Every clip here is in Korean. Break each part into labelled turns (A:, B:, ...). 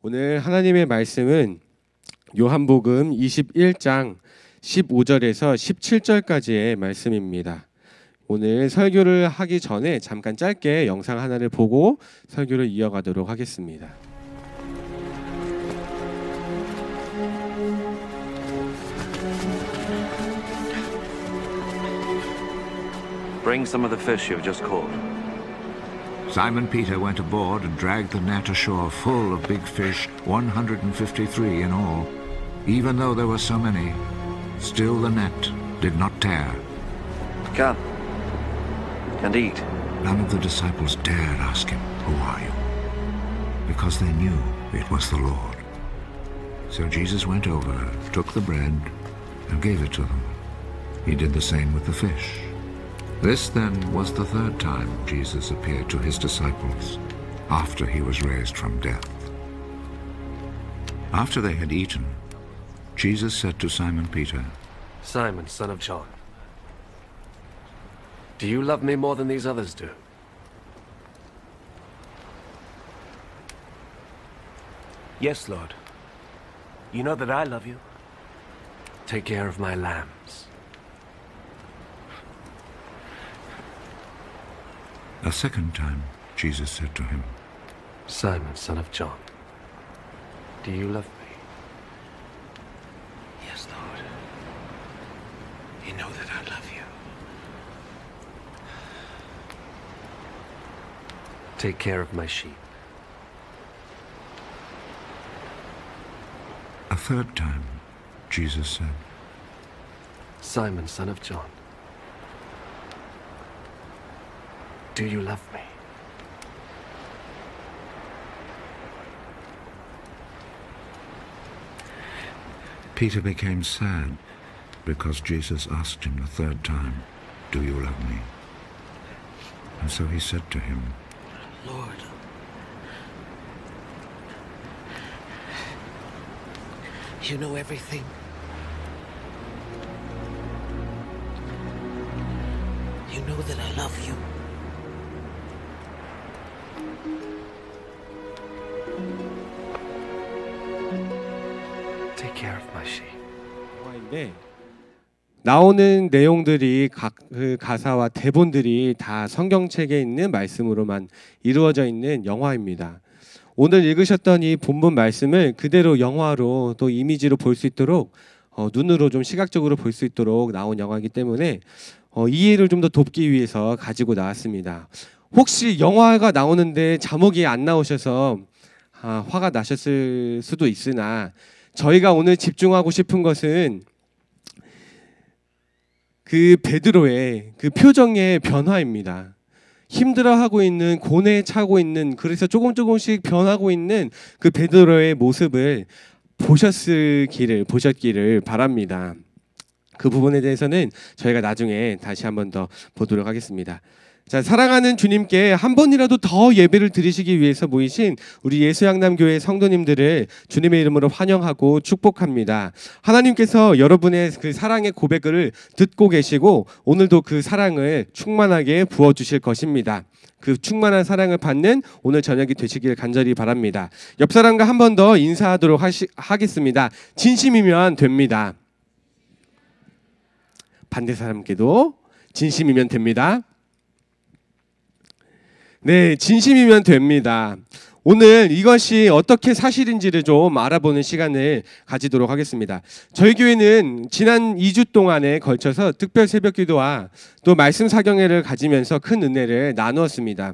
A: 오늘 하나님의 말씀은 요한복음 21장 15절에서 17절까지의 말씀입니다. 오늘 설교를 하기 전에 잠깐 짧게 영상 하나를 보고 설교를 이어가도록 하겠습니다.
B: Bring some of the fish you've just caught.
C: Simon Peter went aboard and dragged the net ashore full of big fish, 153 in all. Even though there were so many, still the net did not tear.
B: Come and eat.
C: None of the disciples dared ask him, "Who are you?" because they knew it was the Lord. So Jesus went over, took the bread, and gave it to them. He did the same with the fish. This then was the third time Jesus appeared to his disciples after he was raised from death. After they had eaten, Jesus said to Simon Peter,
B: Simon, son of John, do you love me more than these others do?
D: Yes, Lord. You know that I love you.
B: Take care of my lambs.
C: A second time, Jesus said to him,
B: Simon, son of John, do you love me?
D: Yes, Lord. You know that I love you.
B: Take care of my sheep.
C: A third time, Jesus said,
B: Simon, son of John, do you love me?
C: Peter became sad because Jesus asked him the third time, "Do you love me?" And so he said to him,
D: Lord, you know everything. You know that I love you.
B: Take care of my sheep.
A: 영화인데 나오는 내용들이 각 그 가사와 대본들이 다 성경책에 있는 말씀으로만 이루어져 있는 영화입니다. 오늘 읽으셨던 이 본문 말씀을 그대로 영화로 또 이미지로 볼 수 있도록 눈으로 좀 시각적으로 볼 수 있도록 나온 영화이기 때문에 이해를 좀 더 돕기 위해서 가지고 나왔습니다. 혹시 영화가 나오는데 자막이 안 나오셔서 화가 나셨을 수도 있으나 저희가 오늘 집중하고 싶은 것은 그 베드로의 그 표정의 변화입니다. 힘들어하고 있는, 고뇌에 차고 있는, 그래서 조금씩 변하고 있는 그 베드로의 모습을 보셨기를 바랍니다. 그 부분에 대해서는 저희가 나중에 다시 한번 더 보도록 하겠습니다. 자, 사랑하는 주님께 한 번이라도 더 예배를 드리시기 위해서 모이신 우리 예수양남교회 성도님들을 주님의 이름으로 환영하고 축복합니다. 하나님께서 여러분의 그 사랑의 고백을 듣고 계시고 오늘도 그 사랑을 충만하게 부어주실 것입니다. 그 충만한 사랑을 받는 오늘 저녁이 되시길 간절히 바랍니다. 옆 사람과 한 번 더 인사하도록 하겠습니다. 진심이면 됩니다. 반대 사람께도 진심이면 됩니다. 네, 진심이면 됩니다. 오늘 이것이 어떻게 사실인지를 좀 알아보는 시간을 가지도록 하겠습니다. 저희 교회는 지난 2주 동안에 걸쳐서 특별 새벽기도와 또 말씀 사경회를 가지면서 큰 은혜를 나누었습니다.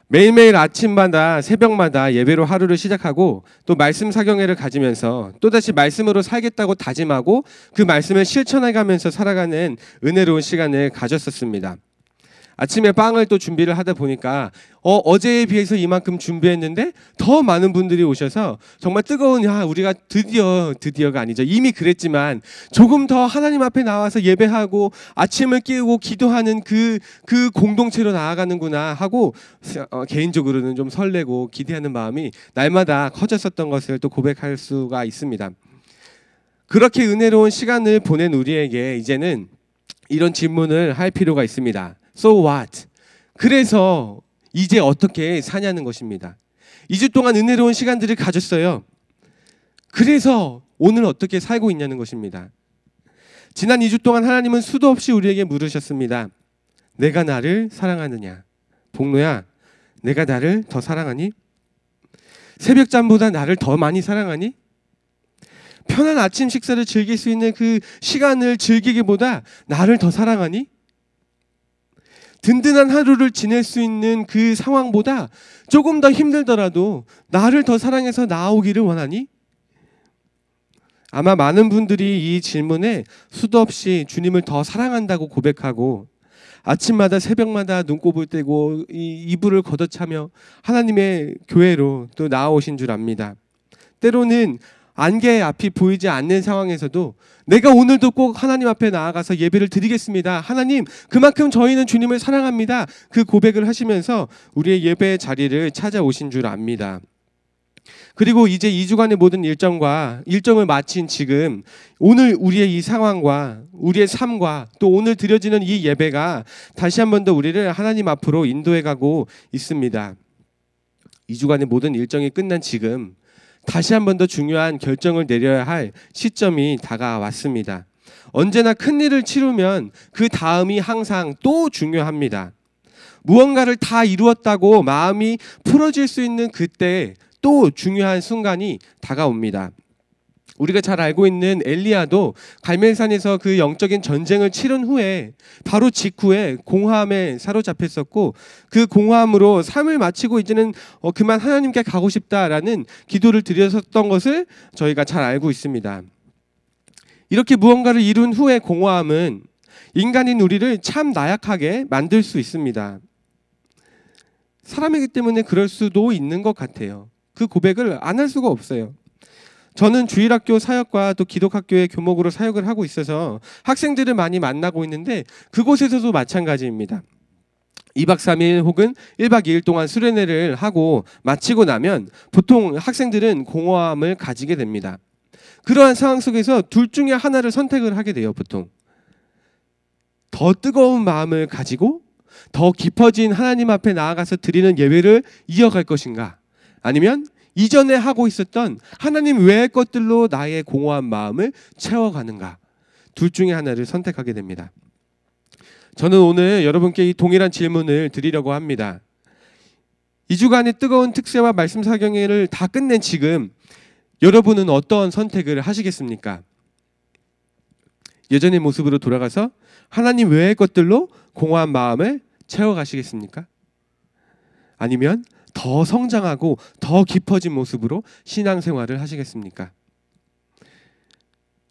A: 매일매일 아침마다 새벽마다 예배로 하루를 시작하고 또 말씀 사경회를 가지면서 또다시 말씀으로 살겠다고 다짐하고 그 말씀을 실천해가면서 살아가는 은혜로운 시간을 가졌었습니다. 아침에 빵을 또 준비를 하다 보니까 어제에 비해서 이만큼 준비했는데 더 많은 분들이 오셔서 정말 뜨거운 우리가 드디어가 아니죠. 이미 그랬지만 조금 더 하나님 앞에 나와서 예배하고 아침을 깨우고 기도하는 그 공동체로 나아가는구나 하고 개인적으로는 좀 설레고 기대하는 마음이 날마다 커졌었던 것을 또 고백할 수가 있습니다. 그렇게 은혜로운 시간을 보낸 우리에게 이제는 이런 질문을 할 필요가 있습니다. So what? 그래서 이제 어떻게 사냐는 것입니다. 2주 동안 은혜로운 시간들을 가졌어요. 그래서 오늘 어떻게 살고 있냐는 것입니다. 지난 2주 동안 하나님은 수도 없이 우리에게 물으셨습니다. 내가 나를 사랑하느냐? 복노야, 내가 나를 더 사랑하니? 새벽잠보다 나를 더 많이 사랑하니? 편한 아침 식사를 즐길 수 있는 그 시간을 즐기기보다 나를 더 사랑하니? 든든한 하루를 지낼 수 있는 그 상황보다 조금 더 힘들더라도 나를 더 사랑해서 나아오기를 원하니? 아마 많은 분들이 이 질문에 수도 없이 주님을 더 사랑한다고 고백하고 아침마다 새벽마다 눈곱을 떼고 이불을 걷어차며 하나님의 교회로 또 나아오신 줄 압니다. 때로는 안개 앞이 보이지 않는 상황에서도 내가 오늘도 꼭 하나님 앞에 나아가서 예배를 드리겠습니다. 하나님, 그만큼 저희는 주님을 사랑합니다. 그 고백을 하시면서 우리의 예배의 자리를 찾아오신 줄 압니다. 그리고 이제 2주간의 모든 일정을 마친 지금 오늘 우리의 이 상황과 우리의 삶과 또 오늘 드려지는 이 예배가 다시 한 번 더 우리를 하나님 앞으로 인도해 가고 있습니다. 2주간의 모든 일정이 끝난 지금 다시 한 번 더 중요한 결정을 내려야 할 시점이 다가왔습니다. 언제나 큰 일을 치르면 그 다음이 항상 또 중요합니다. 무언가를 다 이루었다고 마음이 풀어질 수 있는 그때 또 중요한 순간이 다가옵니다. 우리가 잘 알고 있는 엘리야도 갈멜산에서 그 영적인 전쟁을 치른 후에 바로 직후에 공허함에 사로잡혔었고 그 공허함으로 삶을 마치고 이제는 그만 하나님께 가고 싶다라는 기도를 드렸었던 것을 저희가 잘 알고 있습니다. 이렇게 무언가를 이룬 후의 공허함은 인간인 우리를 참 나약하게 만들 수 있습니다. 사람이기 때문에 그럴 수도 있는 것 같아요. 그 고백을 안 할 수가 없어요. 저는 주일학교 사역과 또 기독학교의 교목으로 사역을 하고 있어서 학생들을 많이 만나고 있는데 그곳에서도 마찬가지입니다. 2박 3일 혹은 1박 2일 동안 수련회를 하고 마치고 나면 보통 학생들은 공허함을 가지게 됩니다. 그러한 상황 속에서 둘 중에 하나를 선택을 하게 돼요. 보통 더 뜨거운 마음을 가지고 더 깊어진 하나님 앞에 나아가서 드리는 예배를 이어갈 것인가, 아니면 이전에 하고 있었던 하나님 외의 것들로 나의 공허한 마음을 채워가는가, 둘 중에 하나를 선택하게 됩니다. 저는 오늘 여러분께 이 동일한 질문을 드리려고 합니다. 2주간의 뜨거운 특세와 말씀 사경회를 다 끝낸 지금 여러분은 어떤 선택을 하시겠습니까? 예전의 모습으로 돌아가서 하나님 외의 것들로 공허한 마음을 채워가시겠습니까? 아니면 더 성장하고 더 깊어진 모습으로 신앙생활을 하시겠습니까?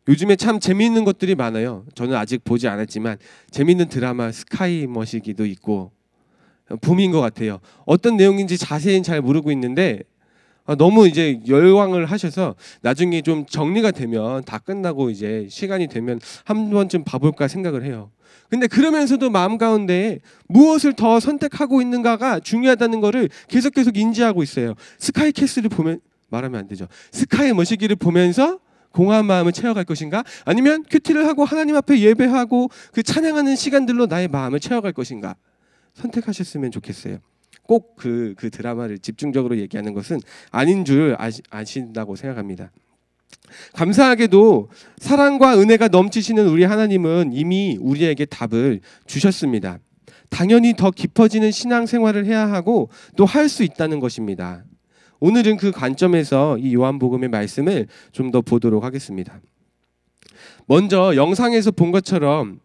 A: 요즘에 참 재미있는 것들이 많아요. 저는 아직 보지 않았지만 재미있는 드라마 스카이 머시기도 있고 붐인 것 같아요. 어떤 내용인지 자세히는 잘 모르고 있는데 너무 이제 열광을 하셔서 나중에 좀 정리가 되면 다 끝나고 이제 시간이 되면 한 번쯤 봐볼까 생각을 해요. 근데 그러면서도 마음 가운데 무엇을 더 선택하고 있는가가 중요하다는 것을 계속 인지하고 있어요. 스카이 캐슬을 보면, 말하면 안 되죠. 스카이 머시기를 보면서 공허한 마음을 채워갈 것인가, 아니면 큐티를 하고 하나님 앞에 예배하고 그 찬양하는 시간들로 나의 마음을 채워갈 것인가 선택하셨으면 좋겠어요. 꼭 그 드라마를 집중적으로 얘기하는 것은 아닌 줄 아신다고 생각합니다. 감사하게도 사랑과 은혜가 넘치시는 우리 하나님은 이미 우리에게 답을 주셨습니다. 당연히 더 깊어지는 신앙생활을 해야 하고 또 할 수 있다는 것입니다. 오늘은 그 관점에서 이 요한복음의 말씀을 좀 더 보도록 하겠습니다. 먼저 영상에서 본 것처럼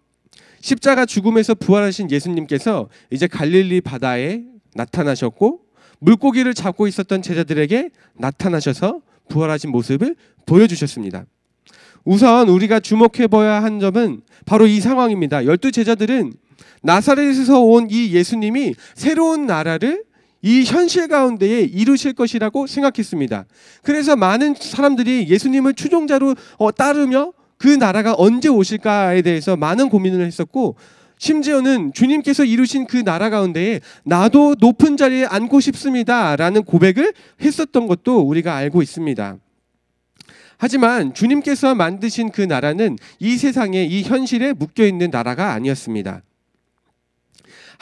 A: 십자가 죽음에서 부활하신 예수님께서 이제 갈릴리 바다에 나타나셨고 물고기를 잡고 있었던 제자들에게 나타나셔서 부활하신 모습을 보여주셨습니다. 우선 우리가 주목해봐야 한 점은 바로 이 상황입니다. 12 제자들은 나사렛에서 온 이 예수님이 새로운 나라를 이 현실 가운데에 이루실 것이라고 생각했습니다. 그래서 많은 사람들이 예수님을 추종자로 따르며 그 나라가 언제 오실까에 대해서 많은 고민을 했었고, 심지어는 주님께서 이루신 그 나라 가운데에 나도 높은 자리에 앉고 싶습니다 라는 고백을 했었던 것도 우리가 알고 있습니다. 하지만 주님께서 만드신 그 나라는 이 세상에 이 현실에 묶여있는 나라가 아니었습니다.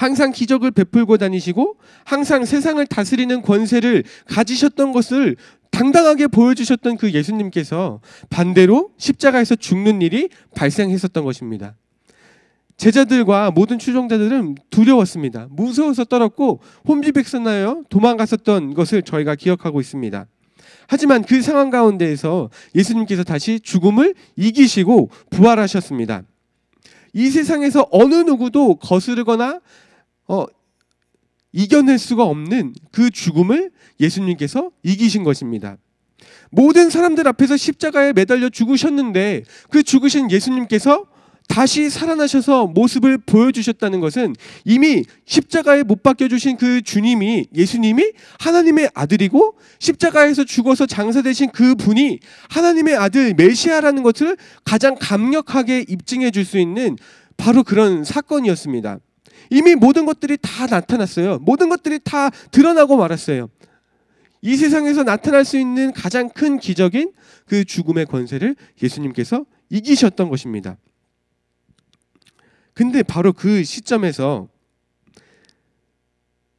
A: 항상 기적을 베풀고 다니시고 항상 세상을 다스리는 권세를 가지셨던 것을 당당하게 보여주셨던 그 예수님께서 반대로 십자가에서 죽는 일이 발생했었던 것입니다. 제자들과 모든 추종자들은 두려웠습니다. 무서워서 떨었고 혼비백산하여 도망갔었던 것을 저희가 기억하고 있습니다. 하지만 그 상황 가운데에서 예수님께서 다시 죽음을 이기시고 부활하셨습니다. 이 세상에서 어느 누구도 거스르거나 이겨낼 수가 없는 그 죽음을 예수님께서 이기신 것입니다. 모든 사람들 앞에서 십자가에 매달려 죽으셨는데 그 죽으신 예수님께서 다시 살아나셔서 모습을 보여주셨다는 것은 이미 십자가에 못 박혀주신 그 주님이, 예수님이 하나님의 아들이고 십자가에서 죽어서 장사되신 그 분이 하나님의 아들 메시아라는 것을 가장 강력하게 입증해 줄 수 있는 바로 그런 사건이었습니다. 이미 모든 것들이 다 나타났어요. 모든 것들이 다 드러나고 말았어요. 이 세상에서 나타날 수 있는 가장 큰 기적인 그 죽음의 권세를 예수님께서 이기셨던 것입니다. 근데 바로 그 시점에서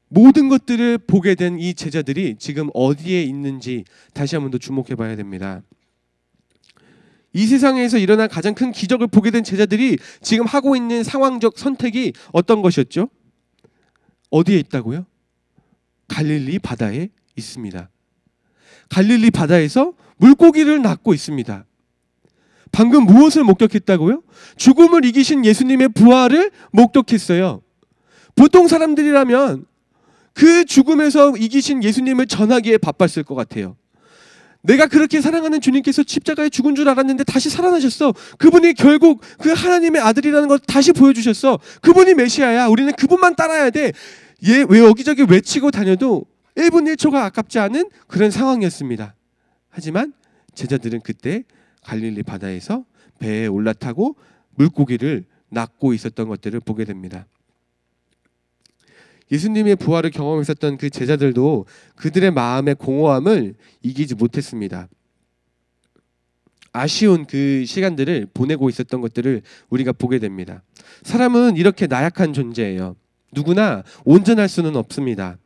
A: 모든 것들을 보게 된 이 제자들이 지금 어디에 있는지 다시 한번 더 주목해 봐야 됩니다. 이 세상에서 일어난 가장 큰 기적을 보게 된 제자들이 지금 하고 있는 상황적 선택이 어떤 것이었죠? 어디에 있다고요? 갈릴리 바다에 있습니다. 갈릴리 바다에서 물고기를 낚고 있습니다. 방금 무엇을 목격했다고요? 죽음을 이기신 예수님의 부활을 목격했어요. 보통 사람들이라면 그 죽음에서 이기신 예수님을 전하기에 바빴을 것 같아요. 내가 그렇게 사랑하는 주님께서 십자가에 죽은 줄 알았는데 다시 살아나셨어. 그분이 결국 그 하나님의 아들이라는 걸 다시 보여주셨어. 그분이 메시아야. 우리는 그분만 따라야 돼. 얘 왜 여기저기 외치고 다녀도 1분 1초가 아깝지 않은 그런 상황이었습니다. 하지만 제자들은 그때 갈릴리 바다에서 배에 올라타고 물고기를 낚고 있었던 것들을 보게 됩니다. 예수님의 부활을 경험했었던 그 제자들도 그들의 마음의 공허함을 이기지 못했습니다. 아쉬운 그 시간들을 보내고 있었던 것들을 우리가 보게 됩니다. 사람은 이렇게 나약한 존재예요. 누구나 온전할 수는 없습니다.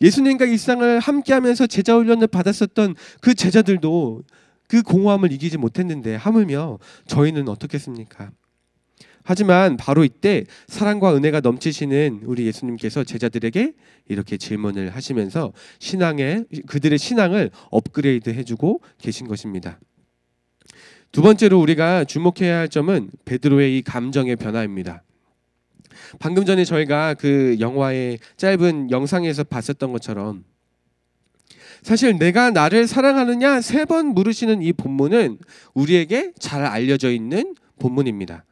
A: 예수님과 일상을 함께하면서 제자 훈련을 받았었던 그 제자들도 그 공허함을 이기지 못했는데 하물며 저희는 어떻겠습니까? 하지만 바로 이때 사랑과 은혜가 넘치시는 우리 예수님께서 제자들에게 이렇게 질문을 하시면서 그들의 신앙을 업그레이드 해주고 계신 것입니다. 두 번째로 우리가 주목해야 할 점은 베드로의 이 감정의 변화입니다. 방금 전에 저희가 그 영화의 짧은 영상에서 봤었던 것처럼 사실 내가 나를 사랑하느냐 3번 물으시는 이 본문은 우리에게 잘 알려져 있는 본문입니다.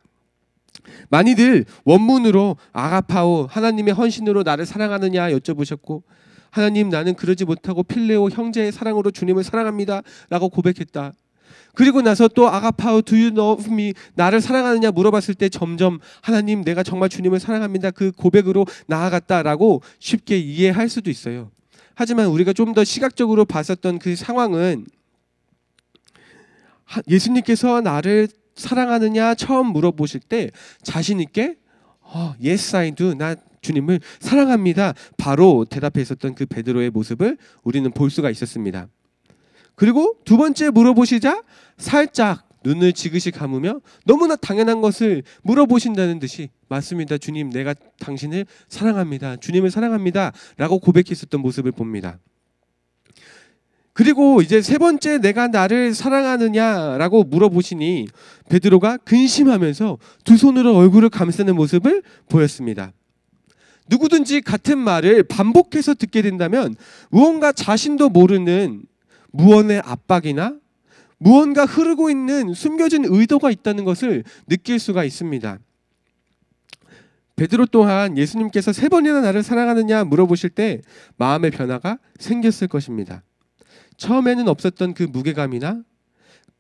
A: 많이들 원문으로 아가파오 하나님의 헌신으로 나를 사랑하느냐 여쭤보셨고 하나님 나는 그러지 못하고 필레오 형제의 사랑으로 주님을 사랑합니다 라고 고백했다. 그리고 나서 또 아가파오 do you love me 나를 사랑하느냐 물어봤을 때 점점 하나님 내가 정말 주님을 사랑합니다 그 고백으로 나아갔다라고 쉽게 이해할 수도 있어요. 하지만 우리가 좀 더 시각적으로 봤었던 그 상황은 예수님께서 나를 사랑하느냐 처음 물어보실 때 자신 있게 Yes I do 나 주님을 사랑합니다 바로 대답했었던 그 베드로의 모습을 우리는 볼 수가 있었습니다. 그리고 두 번째 물어보시자 살짝 눈을 지그시 감으며 너무나 당연한 것을 물어보신다는 듯이 맞습니다 주님 내가 당신을 사랑합니다 주님을 사랑합니다 라고 고백했었던 모습을 봅니다. 그리고 이제 세 번째 내가 나를 사랑하느냐라고 물어보시니 베드로가 근심하면서 두 손으로 얼굴을 감싸는 모습을 보였습니다. 누구든지 같은 말을 반복해서 듣게 된다면 무언가 자신도 모르는 무언의 압박이나 무언가 흐르고 있는 숨겨진 의도가 있다는 것을 느낄 수가 있습니다. 베드로 또한 예수님께서 3번이나 나를 사랑하느냐 물어보실 때 마음의 변화가 생겼을 것입니다. 처음에는 없었던 그 무게감이나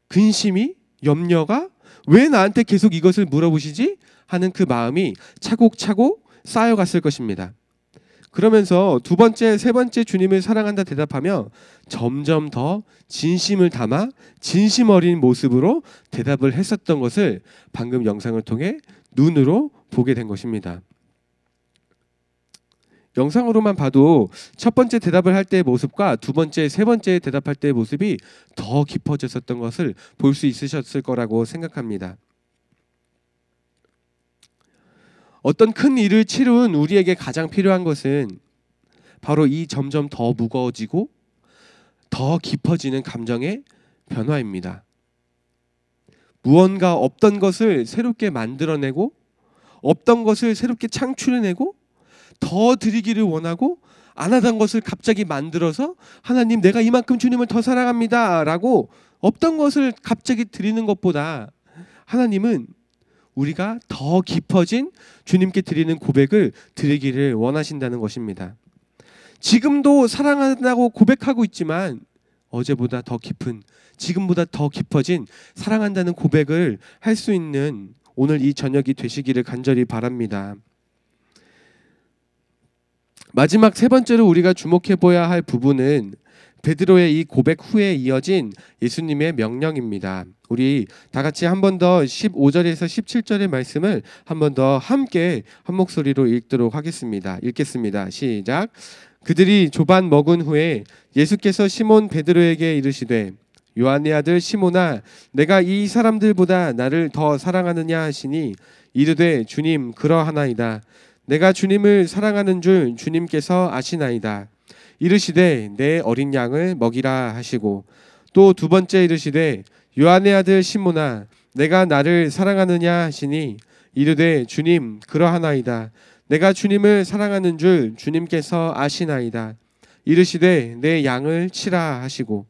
A: 근심이 염려가 왜 나한테 계속 이것을 물어보시지 하는 그 마음이 차곡차곡 쌓여갔을 것입니다. 그러면서 두 번째, 세 번째 주님을 사랑한다 대답하며 점점 더 진심을 담아 진심 어린 모습으로 대답을 했었던 것을 방금 영상을 통해 눈으로 보게 된 것입니다. 영상으로만 봐도 첫 번째 대답을 할 때의 모습과 두 번째, 세 번째 대답할 때의 모습이 더 깊어졌었던 것을 볼 수 있으셨을 거라고 생각합니다. 어떤 큰 일을 치룬 우리에게 가장 필요한 것은 바로 이 점점 더 무거워지고 더 깊어지는 감정의 변화입니다. 무언가 없던 것을 새롭게 만들어내고 없던 것을 새롭게 창출해내고 더 드리기를 원하고 안 하던 것을 갑자기 만들어서 하나님 내가 이만큼 주님을 더 사랑합니다 라고 없던 것을 갑자기 드리는 것보다 하나님은 우리가 더 깊어진 주님께 드리는 고백을 드리기를 원하신다는 것입니다. 지금도 사랑한다고 고백하고 있지만 어제보다 더 깊은, 지금보다 더 깊어진 사랑한다는 고백을 할 수 있는 오늘 이 저녁이 되시기를 간절히 바랍니다. 마지막 세 번째로 우리가 주목해 보아야 할 부분은 베드로의 이 고백 후에 이어진 예수님의 명령입니다. 우리 다 같이 한 번 더 15절에서 17절의 말씀을 한 번 더 함께 한 목소리로 읽도록 하겠습니다. 읽겠습니다. 시작. 그들이 조반 먹은 후에 예수께서 시몬 베드로에게 이르시되 요한의 아들 시몬아 내가 이 사람들보다 나를 더 사랑하느냐 하시니 이르되 주님 그러하나이다. 내가 주님을 사랑하는 줄 주님께서 아시나이다. 이르시되 내 어린 양을 먹이라 하시고 또 두 번째 이르시되 요한의 아들 시몬아 내가 나를 사랑하느냐 하시니 이르되 주님 그러하나이다. 내가 주님을 사랑하는 줄 주님께서 아시나이다. 이르시되 내 양을 치라 하시고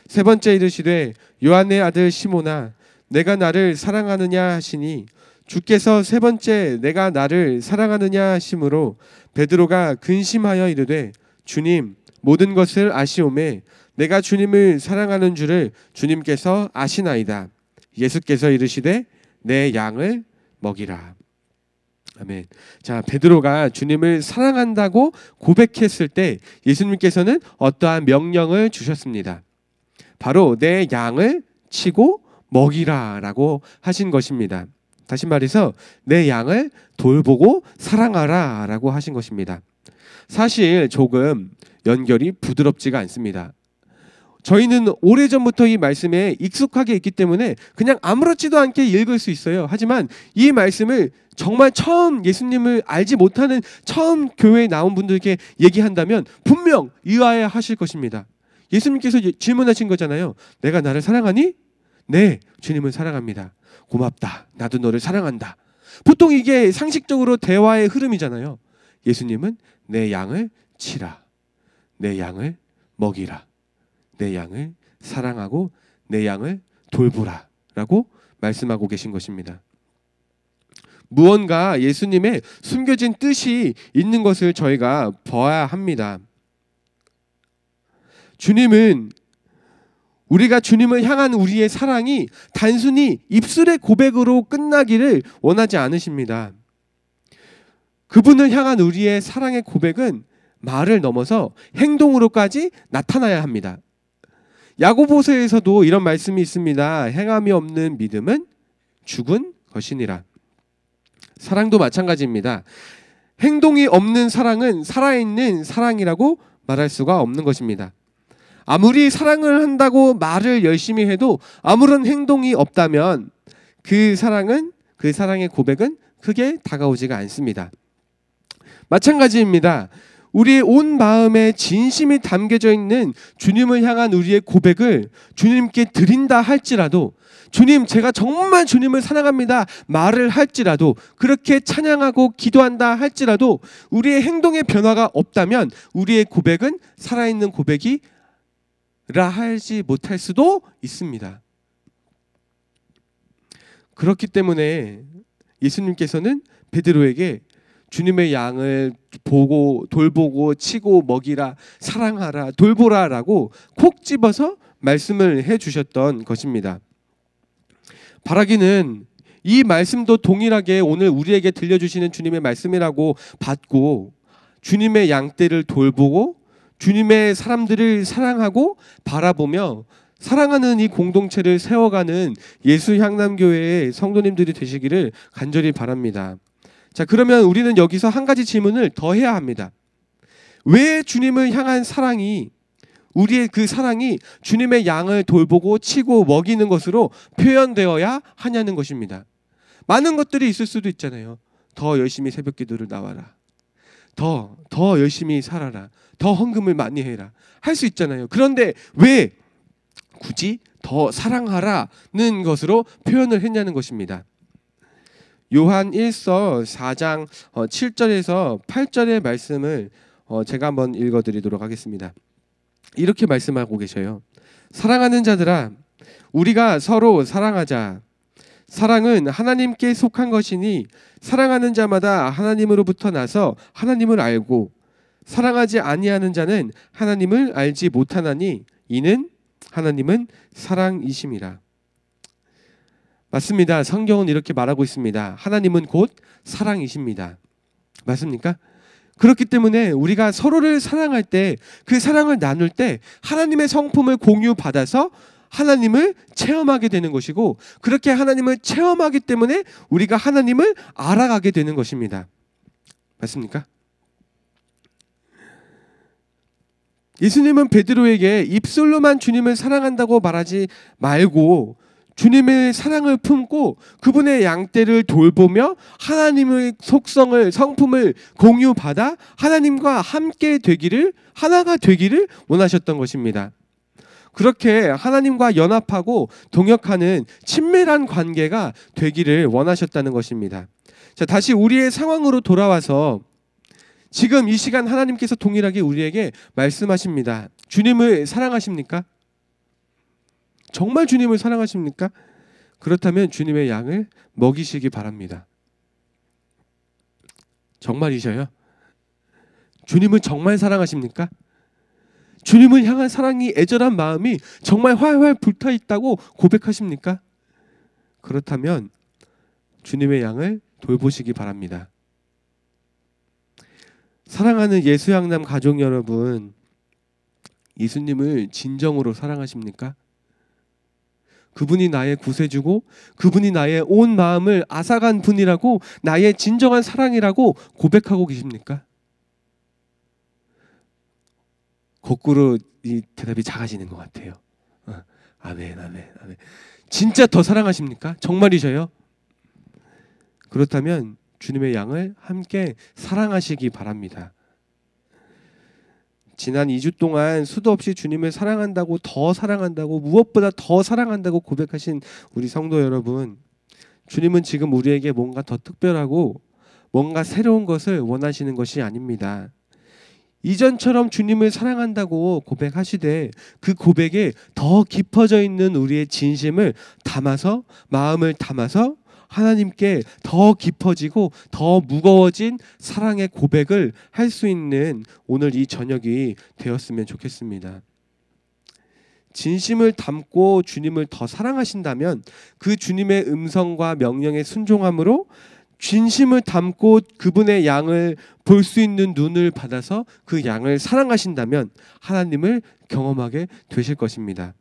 A: 세 번째 이르시되 요한의 아들 시몬아 내가 나를 사랑하느냐 하시니 주께서 세 번째 내가 나를 사랑하느냐 하심으로 베드로가 근심하여 이르되 주님 모든 것을 아시오매 내가 주님을 사랑하는 줄을 주님께서 아시나이다. 예수께서 이르시되 내 양을 먹이라. 아멘. 자, 베드로가 주님을 사랑한다고 고백했을 때 예수님께서는 어떠한 명령을 주셨습니다. 바로 내 양을 치고 먹이라라고 하신 것입니다. 다시 말해서 내 양을 돌보고 사랑하라라고 하신 것입니다. 사실 조금 연결이 부드럽지가 않습니다. 저희는 오래전부터 이 말씀에 익숙하게 있기 때문에 그냥 아무렇지도 않게 읽을 수 있어요. 하지만 이 말씀을 정말 처음 예수님을 알지 못하는 처음 교회에 나온 분들께 얘기한다면 분명 의아해 하실 것입니다. 예수님께서 질문하신 거잖아요. 내가 나를 사랑하니? 네, 주님은 사랑합니다. 고맙다. 나도 너를 사랑한다. 보통 이게 상식적으로 대화의 흐름이잖아요. 예수님은 내 양을 치라. 내 양을 먹이라. 내 양을 사랑하고 내 양을 돌보라 라고 말씀하고 계신 것입니다. 무언가 예수님의 숨겨진 뜻이 있는 것을 저희가 봐야 합니다. 주님은 우리가 주님을 향한 우리의 사랑이 단순히 입술의 고백으로 끝나기를 원하지 않으십니다. 그분을 향한 우리의 사랑의 고백은 말을 넘어서 행동으로까지 나타나야 합니다. 야고보서에서도 이런 말씀이 있습니다. 행함이 없는 믿음은 죽은 것이니라. 사랑도 마찬가지입니다. 행동이 없는 사랑은 살아있는 사랑이라고 말할 수가 없는 것입니다. 아무리 사랑을 한다고 말을 열심히 해도 아무런 행동이 없다면 그 사랑의 고백은 크게 다가오지가 않습니다. 마찬가지입니다. 우리의 온 마음에 진심이 담겨져 있는 주님을 향한 우리의 고백을 주님께 드린다 할지라도 주님 제가 정말 주님을 사랑합니다 말을 할지라도 그렇게 찬양하고 기도한다 할지라도 우리의 행동의 변화가 없다면 우리의 고백은 살아있는 고백이라 하지 못할 수도 있습니다. 그렇기 때문에 예수님께서는 베드로에게 주님의 양을 보고 돌보고 치고 먹이라 사랑하라 돌보라라고 콕 집어서 말씀을 해주셨던 것입니다. 바라기는 이 말씀도 동일하게 오늘 우리에게 들려주시는 주님의 말씀이라고 받고 주님의 양떼를 돌보고 주님의 사람들을 사랑하고 바라보며 사랑하는 이 공동체를 세워가는 예수향남교회의 성도님들이 되시기를 간절히 바랍니다. 자, 그러면 우리는 여기서 한 가지 질문을 더 해야 합니다. 왜 주님을 향한 사랑이, 우리의 그 사랑이 주님의 양을 돌보고 치고 먹이는 것으로 표현되어야 하냐는 것입니다. 많은 것들이 있을 수도 있잖아요. 더 열심히 새벽 기도를 나와라. 더 열심히 살아라. 더 헌금을 많이 해라. 할 수 있잖아요. 그런데 왜 굳이 더 사랑하라는 것으로 표현을 했냐는 것입니다. 요한 1서 4장 7절에서 8절의 말씀을 제가 한번 읽어드리도록 하겠습니다. 이렇게 말씀하고 계셔요. 사랑하는 자들아, 우리가 서로 사랑하자. 사랑은 하나님께 속한 것이니 사랑하는 자마다 하나님으로부터 나서 하나님을 알고 사랑하지 아니하는 자는 하나님을 알지 못하나니 이는 하나님은 사랑이심이라. 맞습니다. 성경은 이렇게 말하고 있습니다. 하나님은 곧 사랑이십니다. 맞습니까? 그렇기 때문에 우리가 서로를 사랑할 때, 그 사랑을 나눌 때 하나님의 성품을 공유받아서 하나님을 체험하게 되는 것이고, 그렇게 하나님을 체험하기 때문에 우리가 하나님을 알아가게 되는 것입니다. 맞습니까? 예수님은 베드로에게 입술로만 주님을 사랑한다고 말하지 말고 주님의 사랑을 품고 그분의 양떼를 돌보며 하나님의 속성을, 성품을 공유받아 하나님과 함께 되기를, 하나가 되기를 원하셨던 것입니다. 그렇게 하나님과 연합하고 동역하는 친밀한 관계가 되기를 원하셨다는 것입니다. 자, 다시 우리의 상황으로 돌아와서 지금 이 시간 하나님께서 동일하게 우리에게 말씀하십니다. 주님을 사랑하십니까? 정말 주님을 사랑하십니까? 그렇다면 주님의 양을 먹이시기 바랍니다. 정말이셔요? 주님을 정말 사랑하십니까? 주님을 향한 사랑이, 애절한 마음이 정말 활활 불타 있다고 고백하십니까? 그렇다면 주님의 양을 돌보시기 바랍니다. 사랑하는 예수양남 가족 여러분, 예수님을 진정으로 사랑하십니까? 그분이 나의 구세주고 그분이 나의 온 마음을 앗아간 분이라고, 나의 진정한 사랑이라고 고백하고 계십니까? 거꾸로 이 대답이 작아지는 것 같아요. 아멘, 아멘, 아멘. 진짜 더 사랑하십니까? 정말이셔요? 그렇다면 주님의 양을 함께 사랑하시기 바랍니다. 지난 2주 동안 수도 없이 주님을 사랑한다고, 더 사랑한다고, 무엇보다 더 사랑한다고 고백하신 우리 성도 여러분, 주님은 지금 우리에게 뭔가 더 특별하고 뭔가 새로운 것을 원하시는 것이 아닙니다. 이전처럼 주님을 사랑한다고 고백하시되 그 고백에 더 깊어져 있는 우리의 진심을 담아서, 마음을 담아서 하나님께 더 깊어지고 더 무거워진 사랑의 고백을 할 수 있는 오늘 이 저녁이 되었으면 좋겠습니다. 진심을 담고 주님을 더 사랑하신다면 그 주님의 음성과 명령에 순종함으로 진심을 담고 그분의 양을 볼 수 있는 눈을 받아서 그 양을 사랑하신다면 하나님을 경험하게 되실 것입니다.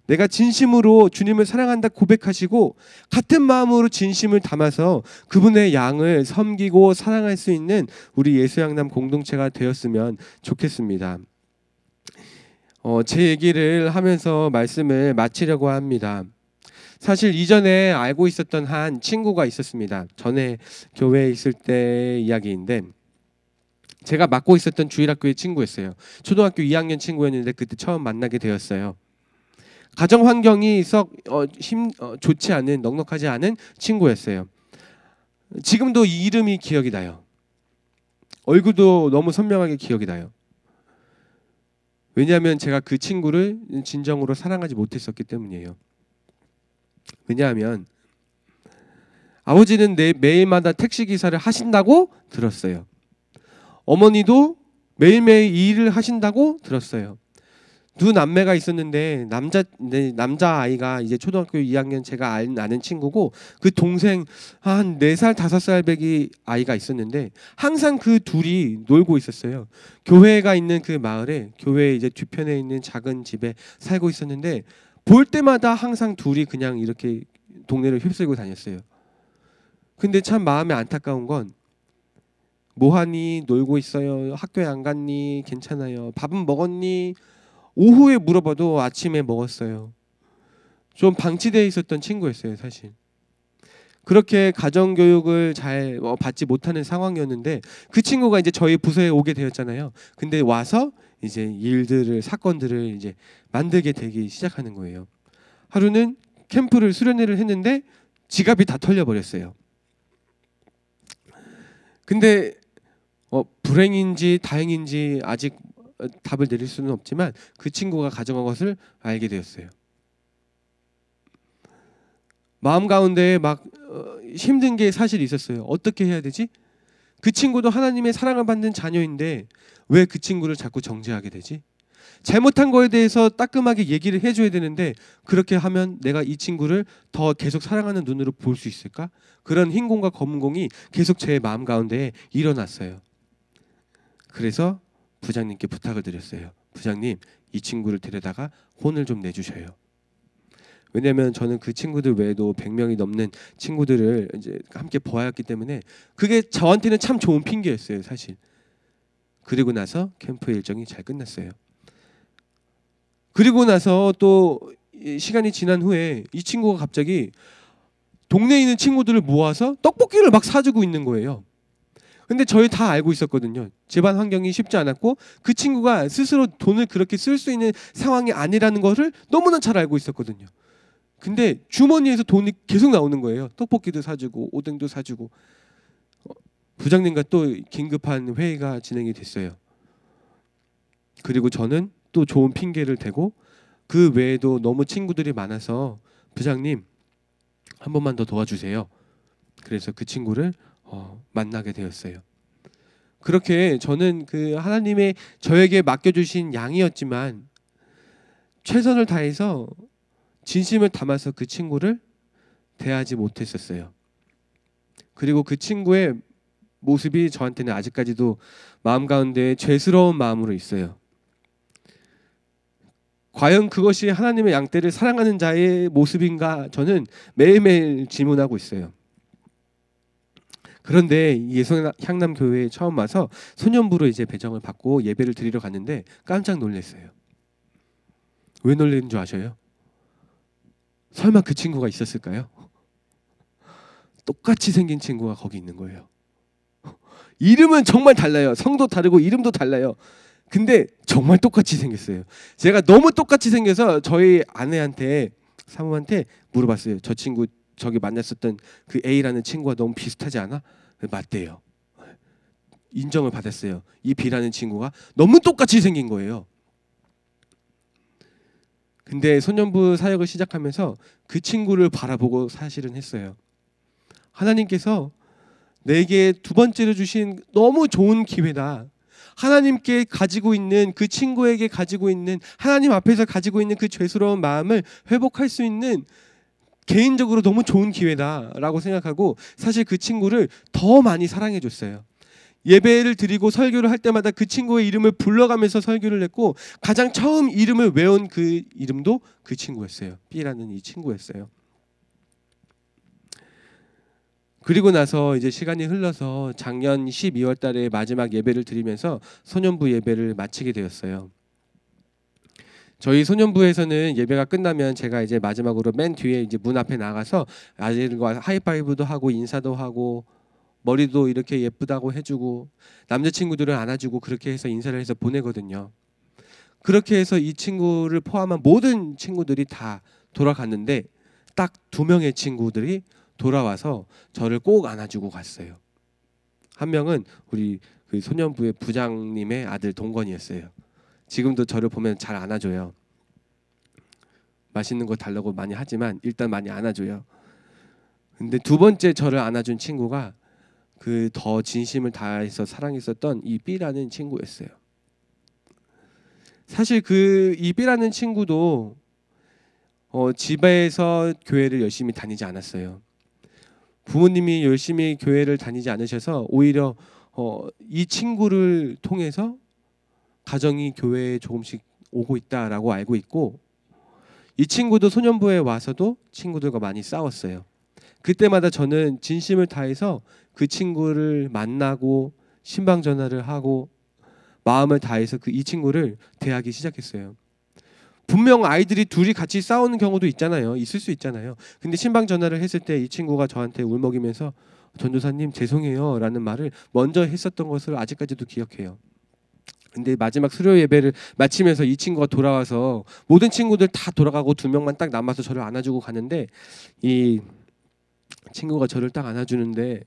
A: 내가 진심으로 주님을 사랑한다 고백하시고 같은 마음으로 진심을 담아서 그분의 양을 섬기고 사랑할 수 있는 우리 예수양남 공동체가 되었으면 좋겠습니다. 제 얘기를 하면서 말씀을 마치려고 합니다. 사실 이전에 알고 있었던 한 친구가 있었습니다. 전에 교회에 있을 때 이야기인데, 제가 맡고 있었던 주일학교의 친구였어요. 초등학교 2학년 친구였는데 그때 처음 만나게 되었어요. 가정 환경이 썩 좋지 않은, 넉넉하지 않은 친구였어요. 지금도 이 이름이 기억이 나요. 얼굴도 너무 선명하게 기억이 나요. 왜냐하면 제가 그 친구를 진정으로 사랑하지 못했었기 때문이에요. 왜냐하면 아버지는 매일마다 택시기사를 하신다고 들었어요. 어머니도 매일매일 이 일을 하신다고 들었어요. 두 남매가 있었는데 남자 아이가 이제 초등학교 2학년 제가 아는 친구고, 그 동생 한 4살 5살 배기 아이가 있었는데 항상 그 둘이 놀고 있었어요. 교회가 있는 그 마을에, 교회 이제 뒤편에 있는 작은 집에 살고 있었는데 볼 때마다 항상 둘이 그냥 이렇게 동네를 휩쓸고 다녔어요. 근데 참 마음이 안타까운 건 뭐하니? 놀고 있어요. 학교에 안 갔니? 괜찮아요. 밥은 먹었니? 오후에 물어봐도 아침에 먹었어요. 좀 방치되어 있었던 친구였어요, 사실. 그렇게 가정교육을 잘 받지 못하는 상황이었는데 그 친구가 이제 저희 부서에 오게 되었잖아요. 근데 와서 이제 일들을 사건들을 이제 만들게 되기 시작하는 거예요. 하루는 캠프를 수련회를 했는데 지갑이 다 털려 버렸어요. 근데 불행인지 다행인지 아직 답을 내릴 수는 없지만 그 친구가 가정한 것을 알게 되었어요. 마음 가운데 막 힘든 게 사실 있었어요. 어떻게 해야 되지? 그 친구도 하나님의 사랑을 받는 자녀인데 왜 그 친구를 자꾸 정죄하게 되지? 잘못한 거에 대해서 따끔하게 얘기를 해줘야 되는데 그렇게 하면 내가 이 친구를 더 계속 사랑하는 눈으로 볼 수 있을까? 그런 흰 공과 검은 공이 계속 제 마음 가운데 일어났어요. 그래서 부장님께 부탁을 드렸어요. 부장님, 이 친구를 데려다가 혼을 좀 내주셔요. 왜냐하면 저는 그 친구들 외에도 100명이 넘는 친구들을 이제 함께 보았기 때문에 그게 저한테는 참 좋은 핑계였어요, 사실. 그리고 나서 캠프 일정이 잘 끝났어요. 그리고 나서 또 시간이 지난 후에 이 친구가 갑자기 동네에 있는 친구들을 모아서 떡볶이를 막 사주고 있는 거예요. 근데 저희 다 알고 있었거든요. 집안 환경이 쉽지 않았고 그 친구가 스스로 돈을 그렇게 쓸 수 있는 상황이 아니라는 것을 너무나 잘 알고 있었거든요. 근데 주머니에서 돈이 계속 나오는 거예요. 떡볶이도 사주고 오뎅도 사주고. 부장님과 또 긴급한 회의가 진행이 됐어요. 그리고 저는 또 좋은 핑계를 대고 그 외에도 너무 친구들이 많아서 부장님 한 번만 더 도와주세요. 그래서 그 친구를 만나게 되었어요. 그렇게 저는 그 하나님의 저에게 맡겨주신 양이었지만 최선을 다해서 진심을 담아서 그 친구를 대하지 못했었어요. 그리고 그 친구의 모습이 저한테는 아직까지도 마음 가운데 죄스러운 마음으로 있어요. 과연 그것이 하나님의 양떼를 사랑하는 자의 모습인가 저는 매일매일 질문하고 있어요. 그런데 예송향남교회에 처음 와서 소년부로 이제 배정을 받고 예배를 드리러 갔는데 깜짝 놀랐어요. 왜 놀라는 줄 아셔요? 설마 그 친구가 있었을까요? 똑같이 생긴 친구가 거기 있는 거예요. 이름은 정말 달라요. 성도 다르고 이름도 달라요. 근데 정말 똑같이 생겼어요. 제가 너무 똑같이 생겨서 저희 아내한테 사모한테 물어봤어요. 저 친구 저기 만났었던 그 A라는 친구가 너무 비슷하지 않아? 맞대요. 인정을 받았어요. 이 B라는 친구가 너무 똑같이 생긴 거예요. 근데 소년부 사역을 시작하면서 그 친구를 바라보고 사실은 했어요. 하나님께서 내게 두 번째로 주신 너무 좋은 기회다. 하나님께 가지고 있는 그 친구에게 가지고 있는 하나님 앞에서 가지고 있는 그 죄스러운 마음을 회복할 수 있는 개인적으로 너무 좋은 기회다라고 생각하고 사실 그 친구를 더 많이 사랑해 줬어요. 예배를 드리고 설교를 할 때마다 그 친구의 이름을 불러가면서 설교를 했고 가장 처음 이름을 외운 그 이름도 그 친구였어요. B라는 이 친구였어요. 그리고 나서 이제 시간이 흘러서 작년 12월 달에 마지막 예배를 드리면서 소년부 예배를 마치게 되었어요. 저희 소년부에서는 예배가 끝나면 제가 이제 마지막으로 맨 뒤에 이제 문 앞에 나가서 아이들과 하이파이브도 하고 인사도 하고 머리도 이렇게 예쁘다고 해주고 남자친구들을 안아주고 그렇게 해서 인사를 해서 보내거든요. 그렇게 해서 이 친구를 포함한 모든 친구들이 다 돌아갔는데 딱 2명의 친구들이 돌아와서 저를 꼭 안아주고 갔어요. 한 명은 우리 그 소년부의 부장님의 아들 동건이었어요. 지금도 저를 보면 잘 안아줘요. 맛있는 거 달라고 많이 하지만 일단 많이 안아줘요. 근데 두 번째 저를 안아준 친구가 그 더 진심을 다해서 사랑했었던 이 B라는 친구였어요. 사실 그 이 B라는 친구도 집에서 교회를 열심히 다니지 않았어요. 부모님이 열심히 교회를 다니지 않으셔서 오히려 이 친구를 통해서 가정이 교회에 조금씩 오고 있다라고 알고 있고 이 친구도 소년부에 와서도 친구들과 많이 싸웠어요. 그때마다 저는 진심을 다해서 그 친구를 만나고 신방 전화를 하고 마음을 다해서 이 친구를 대하기 시작했어요. 분명 아이들이 둘이 같이 싸우는 경우도 있잖아요. 있을 수 있잖아요. 근데 신방 전화를 했을 때 이 친구가 저한테 울먹이면서 전도사님 죄송해요 라는 말을 먼저 했었던 것을 아직까지도 기억해요. 근데 마지막 수료 예배를 마치면서 이 친구가 돌아와서 모든 친구들 다 돌아가고 2명만 딱 남아서 저를 안아주고 가는데 이 친구가 저를 딱 안아주는데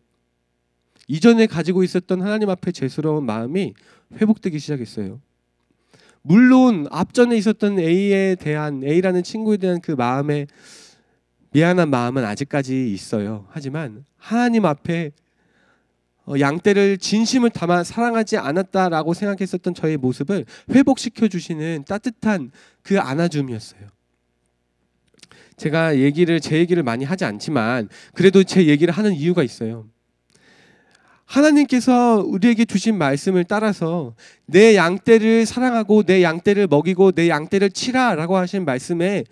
A: 이전에 가지고 있었던 하나님 앞에 죄스러운 마음이 회복되기 시작했어요. 물론 앞전에 있었던 A라는 친구에 대한 그 마음의 미안한 마음은 아직까지 있어요. 하지만 하나님 앞에 양떼를 진심을 담아 사랑하지 않았다라고 생각했었던 저의 모습을 회복시켜 주시는 따뜻한 그 안아줌이었어요. 제가 제 얘기를 많이 하지 않지만 그래도 제 얘기를 하는 이유가 있어요. 하나님께서 우리에게 주신 말씀을 따라서 내 양떼를 사랑하고 내 양떼를 먹이고 내 양떼를 치라라고 하신 말씀에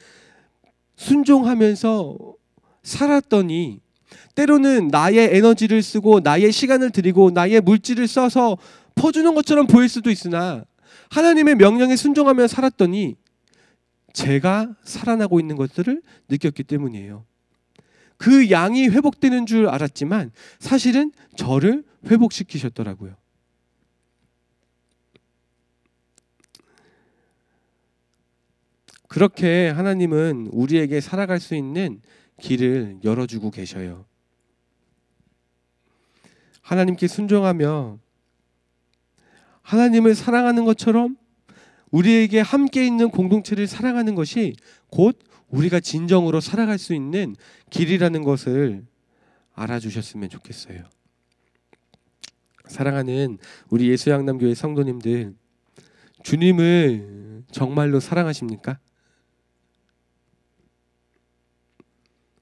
A: 순종하면서 살았더니 때로는 나의 에너지를 쓰고 나의 시간을 들이고 나의 물질을 써서 퍼주는 것처럼 보일 수도 있으나 하나님의 명령에 순종하며 살았더니 제가 살아나고 있는 것들을 느꼈기 때문이에요. 그 양이 회복되는 줄 알았지만 사실은 저를 회복시키셨더라고요. 그렇게 하나님은 우리에게 살아갈 수 있는 길을 열어주고 계셔요. 하나님께 순종하며 하나님을 사랑하는 것처럼 우리에게 함께 있는 공동체를 사랑하는 것이 곧 우리가 진정으로 살아갈 수 있는 길이라는 것을 알아주셨으면 좋겠어요. 사랑하는 우리 예수양남교회 성도님들, 주님을 정말로 사랑하십니까?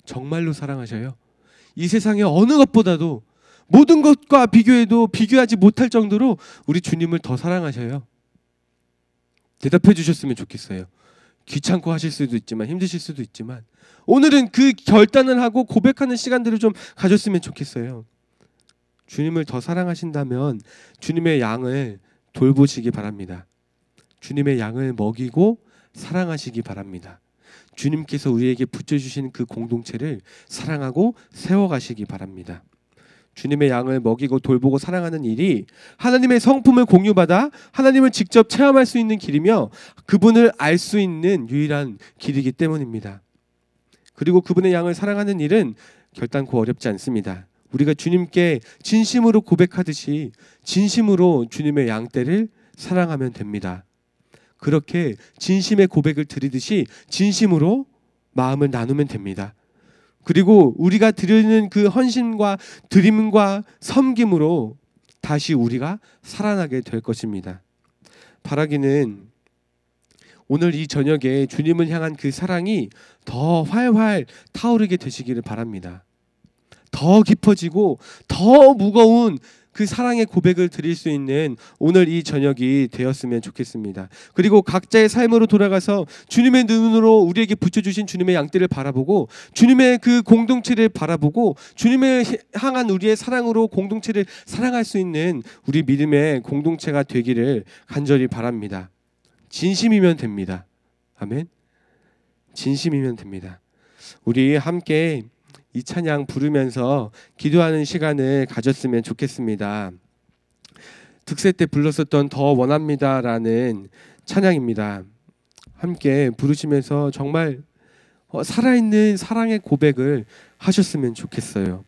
A: 정말로 사랑하셔요? 이 세상의 어느 것보다도 모든 것과 비교해도 비교하지 못할 정도로 우리 주님을 더 사랑하셔요. 대답해 주셨으면 좋겠어요. 귀찮고 하실 수도 있지만 힘드실 수도 있지만 오늘은 그 결단을 하고 고백하는 시간들을 좀 가졌으면 좋겠어요. 주님을 더 사랑하신다면 주님의 양을 돌보시기 바랍니다. 주님의 양을 먹이고 사랑하시기 바랍니다. 주님께서 우리에게 붙여주신 그 공동체를 사랑하고 세워가시기 바랍니다. 주님의 양을 먹이고 돌보고 사랑하는 일이 하나님의 성품을 공유받아 하나님을 직접 체험할 수 있는 길이며 그분을 알 수 있는 유일한 길이기 때문입니다. 그리고 그분의 양을 사랑하는 일은 결단코 어렵지 않습니다. 우리가 주님께 진심으로 고백하듯이 진심으로 주님의 양떼를 사랑하면 됩니다. 그렇게 진심의 고백을 드리듯이 진심으로 마음을 나누면 됩니다. 그리고 우리가 드리는 그 헌신과 드림과 섬김으로 다시 우리가 살아나게 될 것입니다. 바라기는 오늘 이 저녁에 주님을 향한 그 사랑이 더 활활 타오르게 되시기를 바랍니다. 더 깊어지고 더 무거운 그 사랑의 고백을 드릴 수 있는 오늘 이 저녁이 되었으면 좋겠습니다. 그리고 각자의 삶으로 돌아가서 주님의 눈으로 우리에게 붙여주신 주님의 양떼를 바라보고 주님의 그 공동체를 바라보고 주님을 향한 우리의 사랑으로 공동체를 사랑할 수 있는 우리 믿음의 공동체가 되기를 간절히 바랍니다. 진심이면 됩니다. 아멘. 진심이면 됩니다. 우리 함께 이 찬양 부르면서 기도하는 시간을 가졌으면 좋겠습니다. 득세 때 불렀었던 더 원합니다라는 찬양입니다. 함께 부르시면서 정말 살아있는 사랑의 고백을 하셨으면 좋겠어요.